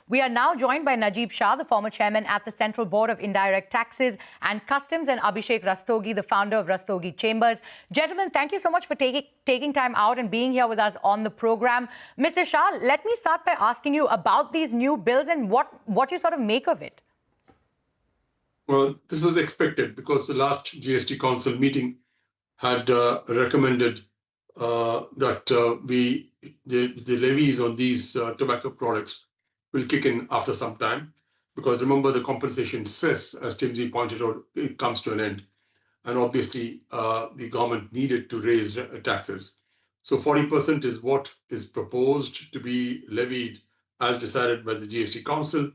We are now joined by Najib Shah, the former chairman at the Central Board of Indirect Taxes and Customs, and Abhishek Rastogi, the founder of Rastogi Chambers. Gentlemen, thank you so much for taking time out and being here with us on the program. Mr. Shah, let me start by asking you about these new bills and what you sort of make of it. Well, this was expected because the last GST Council meeting had recommended that the levies on these tobacco products will kick in after some time. Because remember, the compensation cess, as Timsy pointed out, it comes to an end. And obviously, the government needed to raise taxes. So 40% is what is proposed to be levied as decided by the GST Council.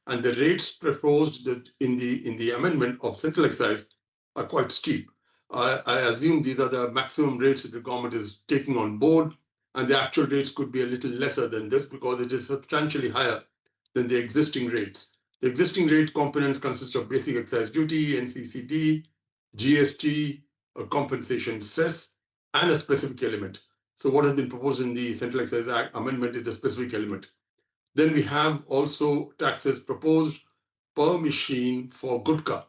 And the rates proposed that in the amendment of central excise are quite steep. I assume these are the maximum rates that the government is taking on board, and the actual rates could be a little lesser than this because it is substantially higher than the existing rates. The existing rate components consist of basic excise duty, NCCD, GST, a compensation cess, and a specific element. So what has been proposed in the Central Excise Act amendment is the specific element. Then we have also taxes proposed per machine for Gutka.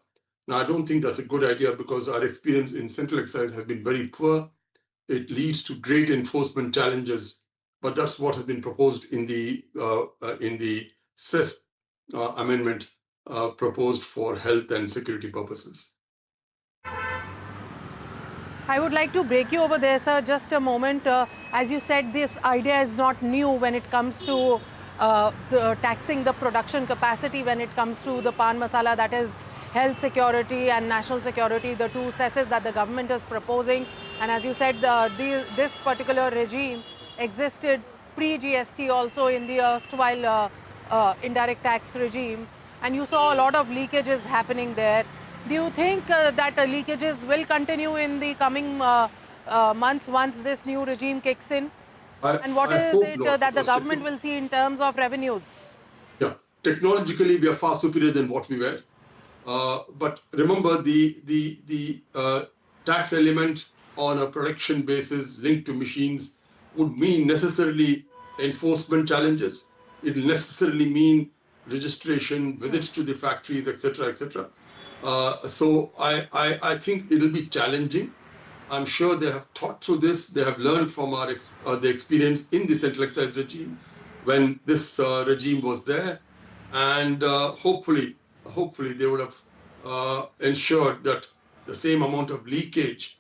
Now, I don't think that's a good idea because our experience in central excise has been very poor. It leads to great enforcement challenges, but that's what has been proposed in the cess amendment proposed for health and security purposes. I would like to break you over there, sir, just a moment. As you said, this idea is not new when it comes to taxing the production capacity when it comes to the pan masala, that is health security and national security, the two cesses that the government is proposing. And as you said, this particular regime existed pre-GST also in the erstwhile indirect tax regime. And you saw a lot of leakages happening there. Do you think that leakages will continue in the coming months once this new regime kicks in? And what is it that the government will see in terms of revenues? Yeah, technologically, we are far superior than what we were. But remember, the tax element on a production basis linked to machines would mean necessarily enforcement challenges. It will necessarily mean registration, visits to the factories, etc., etc. So I think it will be challenging. I'm sure they have thought through this. They have learned from the experience in the central excise regime when this regime was there, and hopefully they would have ensured that the same amount of leakage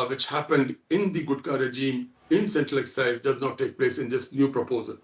which happened in the Gutka regime in central excise does not take place in this new proposal.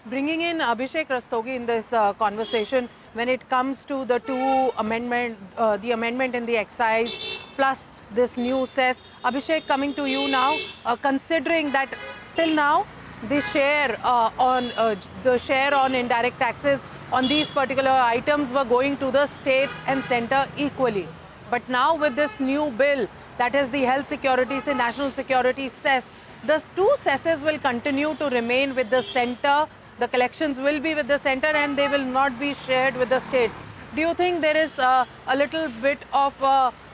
Bringing in Abhishek Rastogi in this conversation, when it comes to the two amendment, the amendment in the excise plus this new cess. Abhishek, coming to you now, considering that till now the share on indirect taxes on these particular items were going to the states and centre equally. But now with this new bill, that is the health security, say national security cess, the two cesses will continue to remain with the centre. The collections will be with the centre and they will not be shared with the states. Do you think there is a little bit of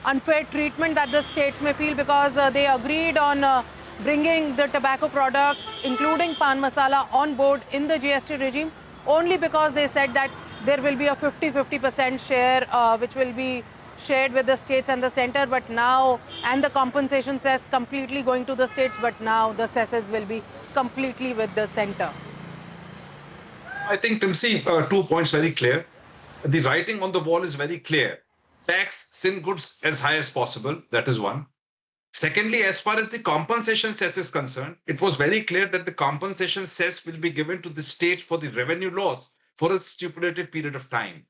unfair treatment that the states may feel because they agreed on bringing the tobacco products, including pan masala, on board in the GST regime, only because they said that there will be a 50-50% share which will be shared with the states and the centre, but now, and the compensation cess completely going to the states, but now the cesses will be completely with the centre? I think, Timsy, 2 points very clear. The writing on the wall is very clear. Tax sin goods as high as possible. That is one. Secondly, as far as the compensation cess is concerned, it was very clear that the compensation cess will be given to the state for the revenue loss for a stipulated period of time.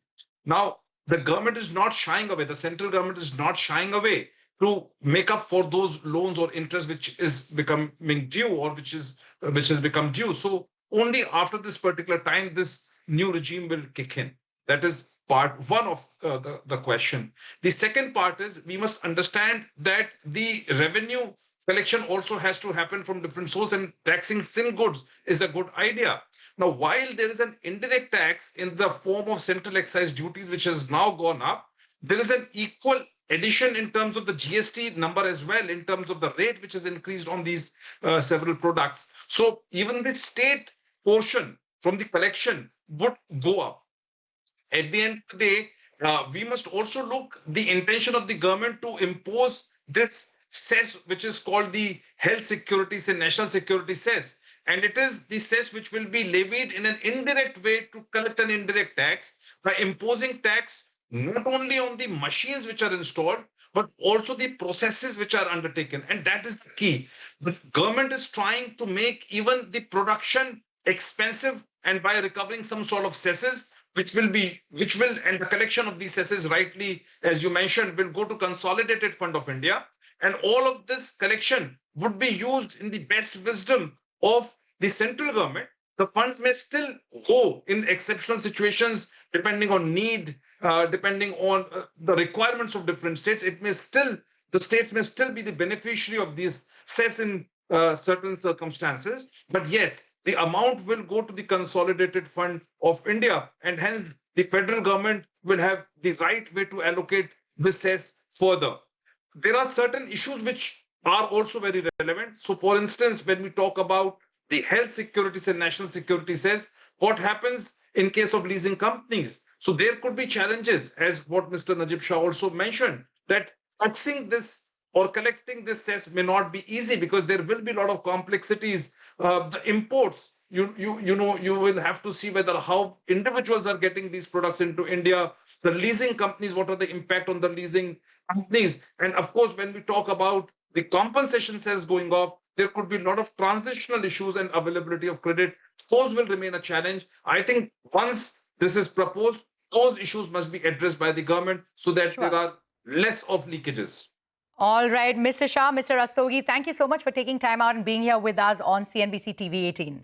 Now, the government is not shying away. The central government is not shying away to make up for those loans or interest which is becoming due or which has become due. So only after this particular time, this new regime will kick in. That is part one of the question. The second part is we must understand that the revenue collection also has to happen from different sources, and taxing sin goods is a good idea. Now, while there is an indirect tax in the form of central excise duties, which has now gone up, there is an equal addition in terms of the GST number as well, in terms of the rate which is increased on these several products. So even the state portion from the collection would go up. At the end of the day, we must also look the intention of the government to impose this cess, which is called the health security cess, national security cess. And it is the cess which will be levied in an indirect way to collect an indirect tax by imposing tax not only on the machines which are installed, but also the processes which are undertaken. And that is the key. The government is trying to make even the production expensive, and by recovering some sort of cesses, which will, and the collection of these cesses, rightly, as you mentioned, will go to Consolidated Fund of India. And all of this collection would be used in the best wisdom of the central government. The funds may still go in exceptional situations, depending on need, depending on the requirements of different states. The states may still be the beneficiary of these cess in certain circumstances. But yes, the amount will go to the Consolidated Fund of India, and hence the federal government will have the right way to allocate the cess further. There are certain issues which are also very relevant. So, for instance, when we talk about the health security and national security cess, what happens in case of leasing companies? So there could be challenges, as what Mr. Najib Shah also mentioned, that taxing this or collecting this cess may not be easy because there will be a lot of complexities. The imports, you will have to see whether how individuals are getting these products into India. The leasing companies, what are the impact on the leasing companies? And of course, when we talk about the compensation cess going off, there could be a lot of transitional issues and availability of credit. Those will remain a challenge. I think once this is proposed, those issues must be addressed by the government so that there are less of leakages. All right, Mr. Shah, Mr. Rastogi, thank you so much for taking time out and being here with us on CNBC TV 18.